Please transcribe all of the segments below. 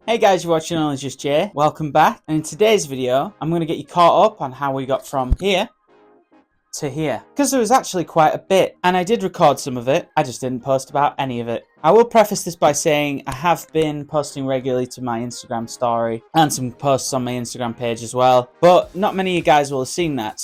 Hey guys, you're watching Only Just Jay. Welcome back. And in today's video, I'm going to get you caught up on how we got from here to here. Because there was actually quite a bit, and I did record some of it. I just didn't post about any of it. I will preface this by saying I have been posting regularly to my Instagram story and some posts on my Instagram page as well. But not many of you guys will have seen that,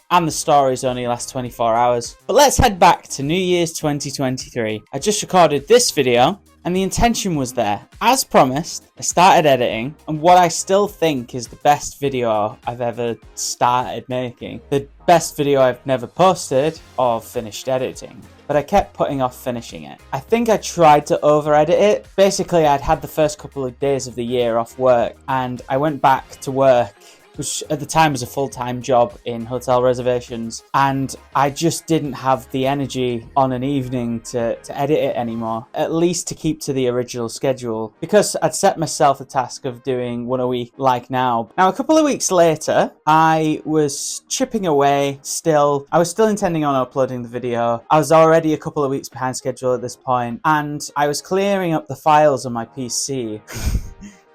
and the stories only last 24 hours. But let's head back to New Year's 2023. I just recorded this video, and the intention was there. As promised, I started editing, and what I still think is the best video I've ever started making. The best video I've never posted or finished editing. But I kept putting off finishing it. I think I tried to over-edit it. Basically, I'd had the first couple of days of the year off work, and I went back to work, which at the time was a full-time job in hotel reservations, and I just didn't have the energy on an evening to edit it anymore, at least to keep to the original schedule, because I'd set myself the task of doing one a week like now. Now, a couple of weeks later, I was chipping away still. I was still intending on uploading the video. I was already a couple of weeks behind schedule at this point, and I was clearing up the files on my PC.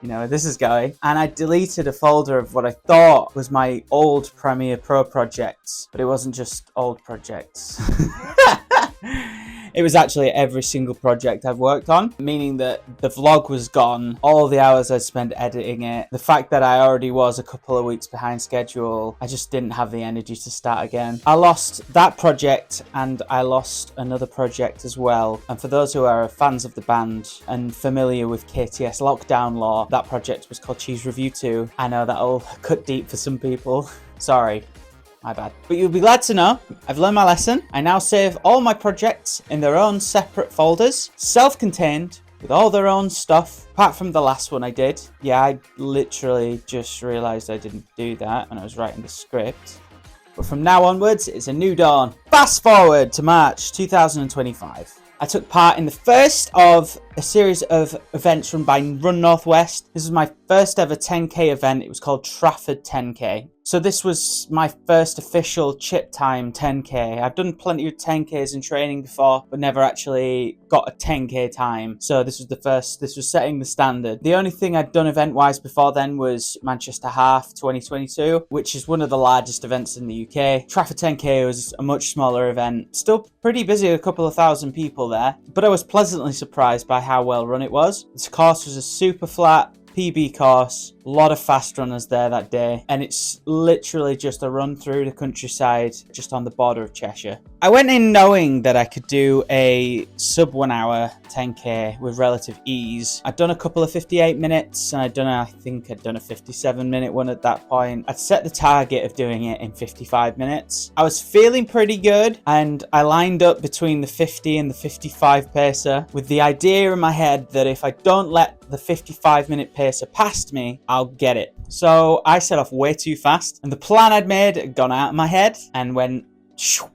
You know where this is going. And I deleted a folder of what I thought was my old Premiere Pro projects, but it wasn't just old projects. It was actually every single project I've worked on, meaning that the vlog was gone, all the hours I'd spent editing it, the fact that I already was a couple of weeks behind schedule. I just didn't have the energy to start again. I lost that project, and I lost another project as well. And for those who are fans of the band and familiar with KTS Lockdown Law, that project was called Cheese Review 2. I know that'll cut deep for some people. Sorry. My bad. But you'll be glad to know I've learned my lesson. I now save all my projects in their own separate folders, self-contained, with all their own stuff, apart from the last one I did. Yeah, I literally just realised I didn't do that when I was writing the script. But from now onwards, it's a new dawn. Fast forward to March 2025. I took part in the first of a series of events run by Run Northwest. This was my first ever 10k event. It was called Trafford 10k. So this was my first official chip time 10k. I've done plenty of 10ks in training before, but never actually got a 10k time. So this was the first, this was setting the standard. The only thing I'd done event-wise before then was Manchester Half 2022, which is one of the largest events in the UK. Trafford 10k was a much smaller event. Still pretty busy, a couple of thousand people there, but I was pleasantly surprised by how well run it was. This course was a super flat PB course, a lot of fast runners there that day, and it's literally just a run through the countryside just on the border of Cheshire. I went in knowing that I could do a sub 1 hour 10k with relative ease. I'd done a couple of 58 minutes, and I think I'd done a 57-minute one at that point. I'd set the target of doing it in 55 minutes. I was feeling pretty good, and I lined up between the 50 and the 55 pacer with the idea in my head that if I don't let the 55-minute pacer past me, I'll get it. So I set off way too fast, and the plan I'd made had gone out of my head and went straight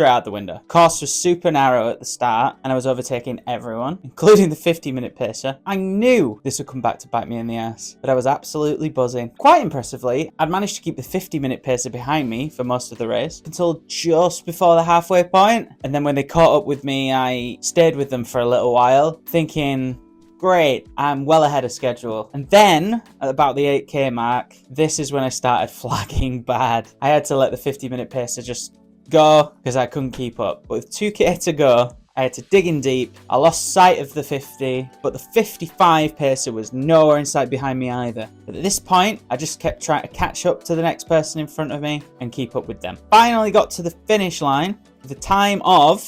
out the window. Course was super narrow at the start, and I was overtaking everyone, including the 50-minute pacer. I knew this would come back to bite me in the ass, but I was absolutely buzzing. Quite impressively, I'd managed to keep the 50-minute pacer behind me for most of the race until just before the halfway point, and then when they caught up with me, I stayed with them for a little while, thinking, great, I'm well ahead of schedule. And then, at about the 8k mark, this is when I started flagging bad. I had to let the 50-minute pacer just go because I couldn't keep up. But with 2k to go, I had to dig in deep. I lost sight of the 50, but the 55 pacer was nowhere in sight behind me either. But at this point, I just kept trying to catch up to the next person in front of me and keep up with them. Finally got to the finish line with a time of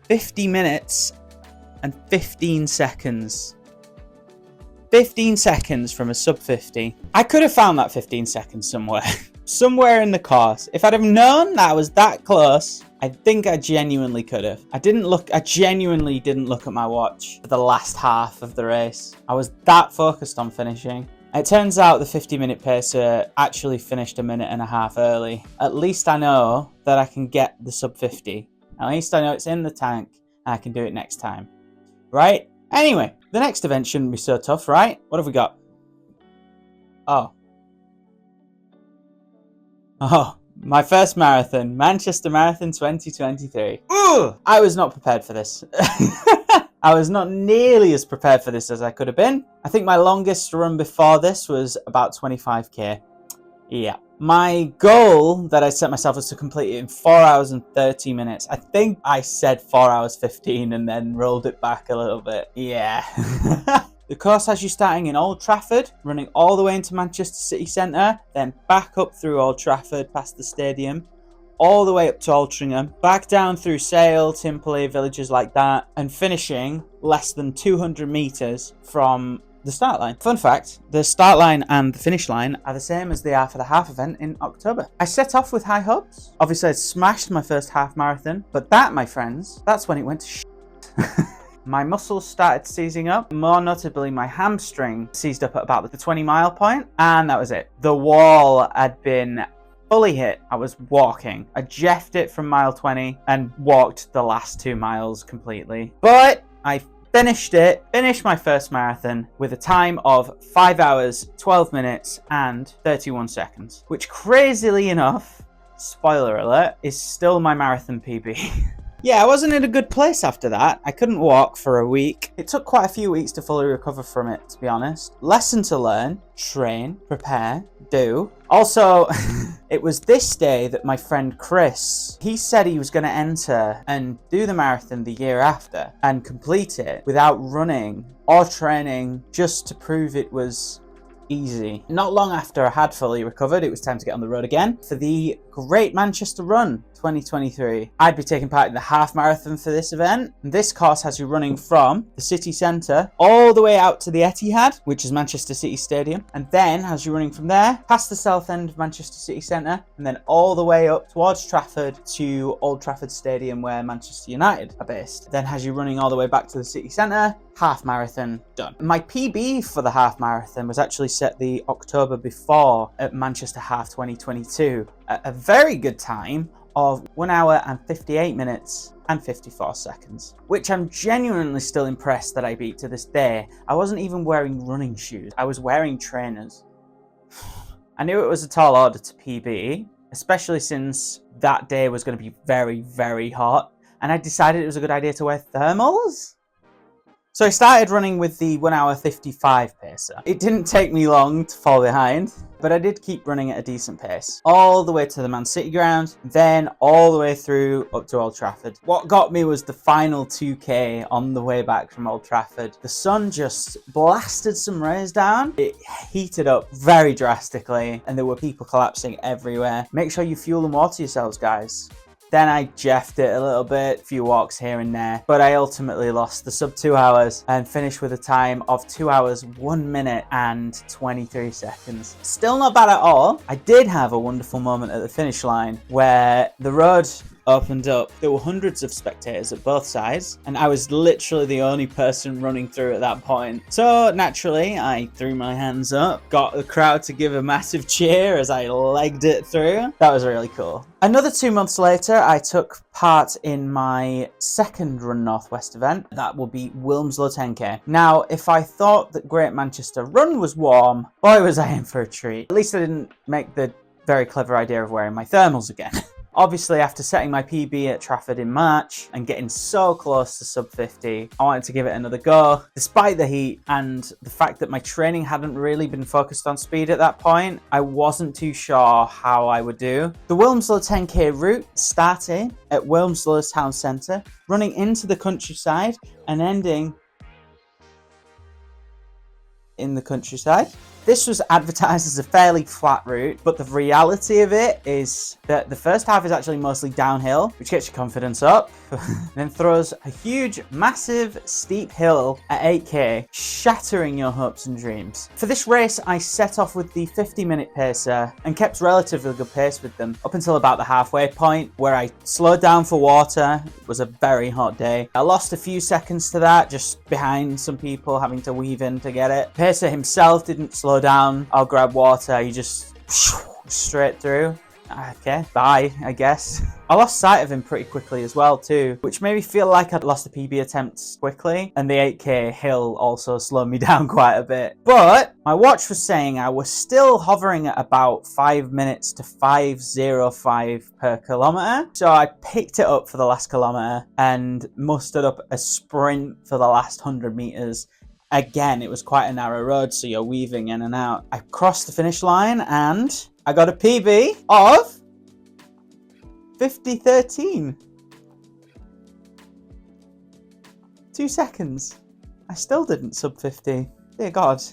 50 minutes and 15 seconds. 15 seconds from a sub 50. I could have found that 15 seconds somewhere. Somewhere in the course. If I'd have known that I was that close, I think I genuinely could have. I genuinely didn't look at my watch for the last half of the race. I was that focused on finishing. It turns out the 50-minute pacer actually finished a minute and a half early. At least I know that I can get the sub 50. At least I know it's in the tank and I can do it next time. Right? Anyway, the next event shouldn't be so tough, right? What have we got? Oh, My first marathon, Manchester Marathon 2023. Ooh, I was not prepared for this. I was not nearly as prepared for this as I could have been. I think my longest run before this was about 25k. Yeah. My goal that I set myself was to complete it in 4 hours and 30 minutes. I think I said 4 hours 15 and then rolled it back a little bit. Yeah. The course has you starting in Old Trafford, running all the way into Manchester City Centre, then back up through Old Trafford past the stadium, all the way up to Altrincham, back down through Sale, Timperley, villages like that, and finishing less than 200 metres from the start line. Fun fact, the start line and the finish line are the same as they are for the half event in October. I set off with high hopes. Obviously, I smashed my first half marathon, but that, my friends, that's when it went to shit. My muscles started seizing up, more notably my hamstring seized up at about the 20-mile point, and that was it. The wall had been fully hit. I was walking. I jeffed it from mile 20 and walked the last 2 miles completely. But I finished my first marathon with a time of 5 hours, 12 minutes and 31 seconds, which crazily enough, spoiler alert, is still my marathon PB. Yeah, I wasn't in a good place after that. I couldn't walk for a week. It took quite a few weeks to fully recover from it, to be honest. Lesson to learn: train, prepare, do. Also, it was this day that my friend Chris, he said he was going to enter and do the marathon the year after and complete it without running or training, just to prove it was easy. Not long after I had fully recovered, it was time to get on the road again for the Great Manchester Run 2023. I'd be taking part in the half marathon for this event. And this course has you running from the city centre all the way out to the Etihad, which is Manchester City Stadium, and then has you running from there past the south end of Manchester City Centre and then all the way up towards Trafford to Old Trafford Stadium where Manchester United are based. Then has you running all the way back to the city centre. Half marathon done. My PB for the half marathon was actually set the October before at Manchester Half 2022 at a very good time of 1 hour and 58 minutes and 54 seconds, which I'm genuinely still impressed that I beat to this day. I wasn't even wearing running shoes. I was wearing trainers. I knew it was a tall order to PB, especially since that day was going to be very, very hot, and I decided it was a good idea to wear thermals. So I started running with the 1 hour 55 pacer. It didn't take me long to fall behind, but I did keep running at a decent pace. All the way to the Man City ground, then all the way through up to Old Trafford. What got me was the final 2k on the way back from Old Trafford. The sun just blasted some rays down. It heated up very drastically and there were people collapsing everywhere. Make sure you fuel and water yourselves, guys. Then I jeffed it a little bit, a few walks here and there, but I ultimately lost the sub 2 hours and finished with a time of 2 hours, 1 minute and 23 seconds. Still not bad at all. I did have a wonderful moment at the finish line where the road opened up. There were hundreds of spectators at both sides, and I was literally the only person running through at that point. So naturally, I threw my hands up, got the crowd to give a massive cheer as I legged it through. That was really cool. Another 2 months later, I took part in my second Run Northwest event. That will be Wilmslow 10k. Now, if I thought that Great Manchester Run was warm, boy was I in for a treat. At least I didn't make the very clever idea of wearing my thermals again. Obviously, after setting my PB at Trafford in March and getting so close to sub 50, I wanted to give it another go. Despite the heat and the fact that my training hadn't really been focused on speed at that point, I wasn't too sure how I would do. The Wilmslow 10k route started at Wilmslow town centre, running into the countryside and ending in the countryside. This was advertised as a fairly flat route, but the reality of it is that the first half is actually mostly downhill, which gets your confidence up, then throws a huge, massive, steep hill at 8k, shattering your hopes and dreams. For this race, I set off with the 50-minute pacer and kept relatively good pace with them up until about the halfway point, where I slowed down for water. It was a very hot day. I lost a few seconds to that, just behind some people having to weave in to get it. Pacer himself didn't slow down. I'll grab water, you just straight through. Okay, bye, I guess. I lost sight of him pretty quickly as well too, which made me feel like I'd lost the PB attempts quickly, and the 8k hill also slowed me down quite a bit. But my watch was saying I was still hovering at about 5 minutes to 5:05 per kilometre, so I picked it up for the last kilometre and mustered up a sprint for the last 100 metres. Again, it was quite a narrow road, so you're weaving in and out. I crossed the finish line and I got a PB of 50:13. 2 seconds. I still didn't sub 50. Dear God.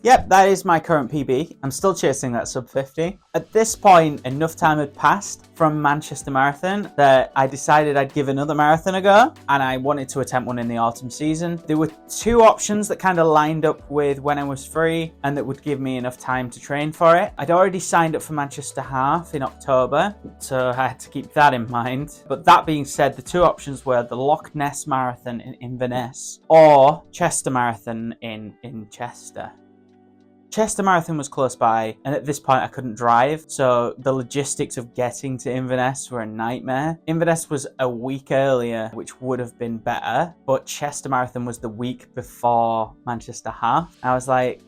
Yep, that is my current PB. I'm still chasing that sub 50. At this point, enough time had passed from Manchester Marathon that I decided I'd give another marathon a go, and I wanted to attempt one in the autumn season. There were 2 options that kind of lined up with when I was free and that would give me enough time to train for it. I'd already signed up for Manchester Half in October, so I had to keep that in mind. But that being said, the 2 options were the Loch Ness Marathon in Inverness or Chester Marathon in Chester. Chester Marathon was close by, and at this point I couldn't drive, so the logistics of getting to Inverness were a nightmare. Inverness was a week earlier, which would have been better, but Chester Marathon was the week before Manchester Half. I was like,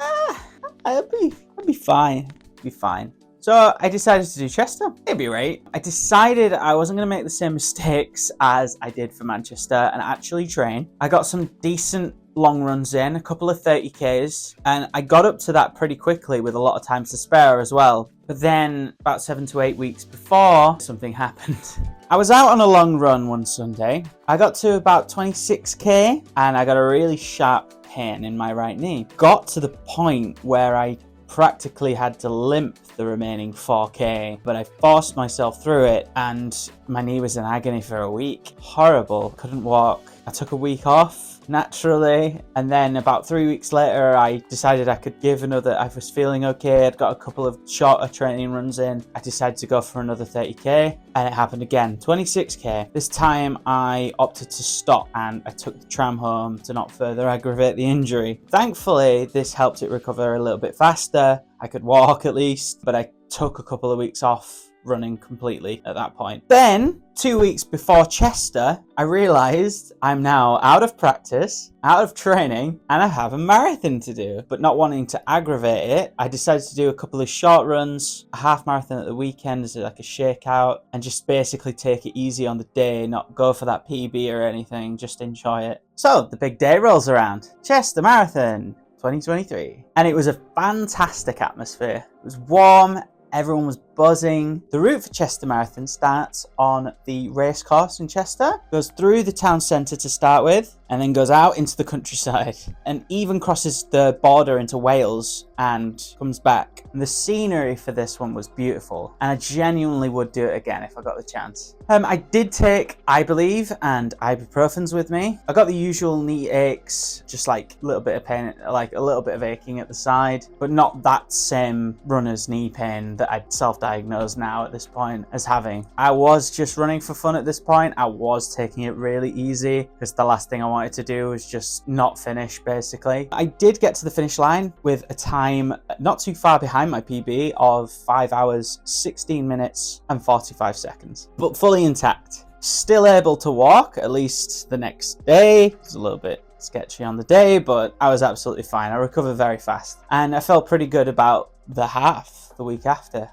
I'll be fine. Be fine. So I decided to do Chester. It'd be right. I decided I wasn't going to make the same mistakes as I did for Manchester and actually train. I got some decent long runs in, a couple of 30Ks, and I got up to that pretty quickly with a lot of time to spare as well. But then about 7 to 8 weeks before, something happened. I was out on a long run one Sunday. I got to about 26k and I got a really sharp pain in my right knee. Got to the point where I practically had to limp the remaining 4k, but I forced myself through it and my knee was in agony for a week. Horrible. Couldn't walk. I took a week off naturally, and then about 3 weeks later I decided I could give another. I was feeling okay, I'd got a couple of shorter training runs in. I decided to go for another 30k and it happened again. 26k. This time I opted to stop and I took the tram home to not further aggravate the injury. Thankfully this helped it recover a little bit faster. I could walk at least, but I took a couple of weeks off running completely at that point. Then 2 weeks before Chester, I realized I'm now out of practice, out of training, and I have a marathon to do. But not wanting to aggravate it, I decided to do a couple of short runs, a half marathon at the weekend as like a shakeout, and just basically take it easy on the day, not go for that PB or anything, just enjoy it. So the big day rolls around. Chester Marathon 2023. And it was a fantastic atmosphere. It was warm. Everyone was buzzing. The route for Chester Marathon starts on the racecourse in Chester, goes through the town centre to start with, and then goes out into the countryside, and even crosses the border into Wales and comes back. And the scenery for this one was beautiful, and I genuinely would do it again if I got the chance. I did take Ibuleave and ibuprofens with me. I got the usual knee aches, just like a little bit of pain, like a little bit of aching at the side, but not that same runner's knee pain that I'd self-diagnosed now at this point as having. I was just running for fun at this point. I was taking it really easy because the last thing I wanted to do was just not finish, basically. I did get to the finish line with a time not too far behind my PB of 5 hours, 16 minutes and 45 seconds, but fully intact. Still able to walk, at least the next day. It was a little bit sketchy on the day, but I was absolutely fine. I recovered very fast and I felt pretty good about the half the week after.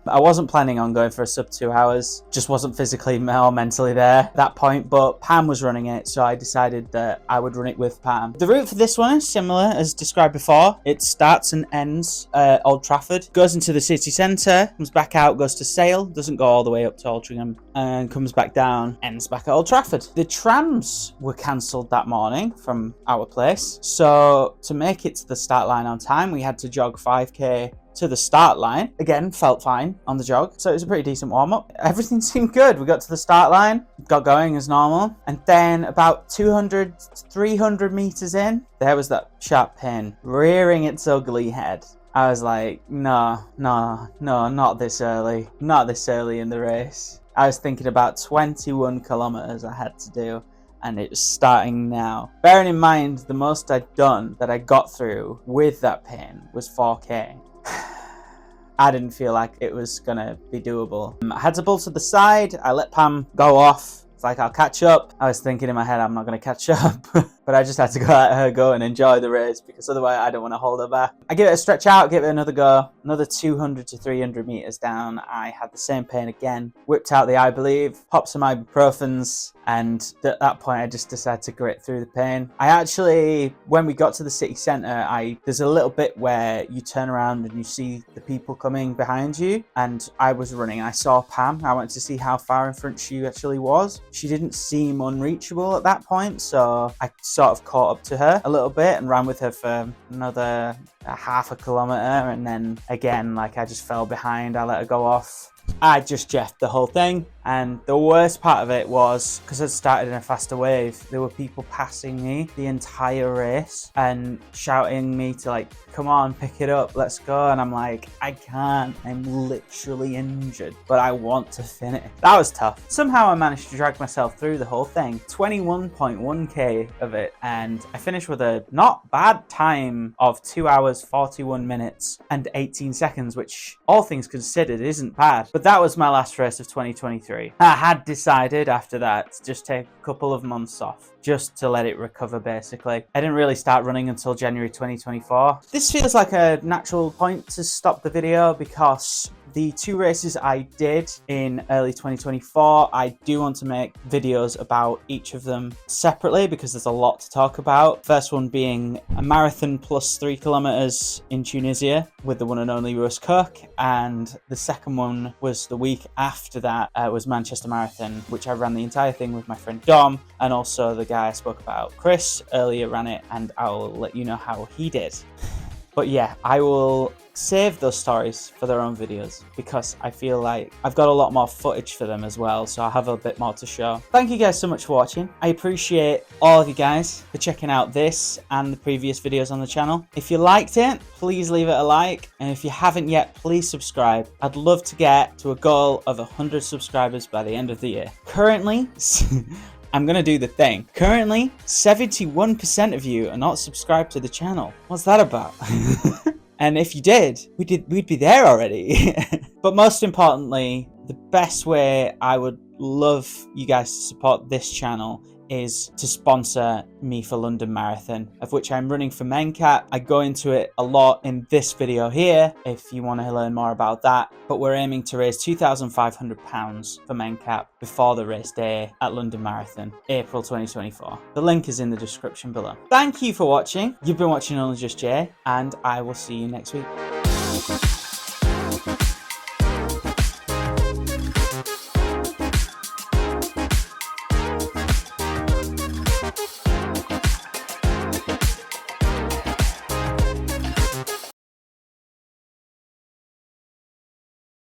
I wasn't planning on going for a sub 2 hours, just wasn't physically or mentally there at that point, but Pam was running it, so I decided that I would run it with Pam. The route for this one is similar as described before. It starts and ends at Old Trafford, goes into the city centre, comes back out, goes to Sale, doesn't go all the way up to Altrincham, and comes back down, ends back at Old Trafford. The trams were cancelled that morning from our place, so to make it to the start line on time, we had to jog 5k to the start line. Again, felt fine on the jog, so it was a pretty decent warm-up. Everything seemed good. We got to the start line, got going as normal, and then about 200 300 meters in, there was that sharp pain rearing its ugly head. I was like, no, not this early in the race. I was thinking about 21 kilometers I had to do, and it was starting now. Bearing in mind the most I'd done that I got through with that pain was 4k. I didn't feel like it was gonna be doable. I had to pull to the side. I let Pam go off. It's like, I'll catch up. I was thinking in my head, I'm not going to catch up. But I just had to let her go and enjoy the race, because otherwise I don't want to hold her back. I give it a stretch out, give it another go. Another 200 to 300 meters down, I had the same pain again. Whipped out the I believe, popped some ibuprofens, and at that point I just decided to grit through the pain. I actually, when we got to the city centre, there's a little bit where you turn around and you see the people coming behind you, and I was running. I saw Pam. I wanted to see how far in front she actually was. She didn't seem unreachable at that point, so I sort of caught up to her a little bit and ran with her for another half a kilometre, and then again, like, I just fell behind. I let her go off. I just jeffed the whole thing, and the worst part of it was, because I'd started in a faster wave, there were people passing me the entire race and shouting me to, like, come on, pick it up, let's go, and I'm like, I can't, I'm literally injured, but I want to finish. That was tough. Somehow I managed to drag myself through the whole thing, 21.1k of it, and I finished with a not bad time of 2 hours, 41 minutes and 18 seconds, which, all things considered, isn't bad. But that was my last race of 2023. I had decided after that to just take a couple of months off, just to let it recover, basically. I didn't really start running until January 2024. This feels like a natural point to stop the video, because the 2 races I did in early 2024, I do want to make videos about each of them separately, because there's a lot to talk about. First one being a marathon plus 3 kilometers in Tunisia with the one and only Russ Cook, and the second one was the week after that, was Manchester Marathon, which I ran the entire thing with my friend Dom, and also the guy I spoke about, Chris, earlier ran it, and I'll let you know how he did. But yeah, I will save those stories for their own videos, because I feel like I've got a lot more footage for them as well, so I'll have a bit more to show. Thank you guys so much for watching. I appreciate all of you guys for checking out this and the previous videos on the channel. If you liked it, please leave it a like, and if you haven't yet, please subscribe. I'd love to get to a goal of 100 subscribers by the end of the year. Currently, I'm going to do the thing. Currently, 71% of you are not subscribed to the channel. What's that about? And if you did, we'd be there already. But most importantly, the best way I would love you guys to support this channel is to sponsor me for London Marathon, of which I'm running for MenCap. I go into it a lot in this video here if you want to learn more about that, but we're aiming to raise £2,500 for MenCap before the race day at London Marathon, April 2024. The link is in the description below. Thank you for watching. You've been watching Only Just Jay, and I will see you next week.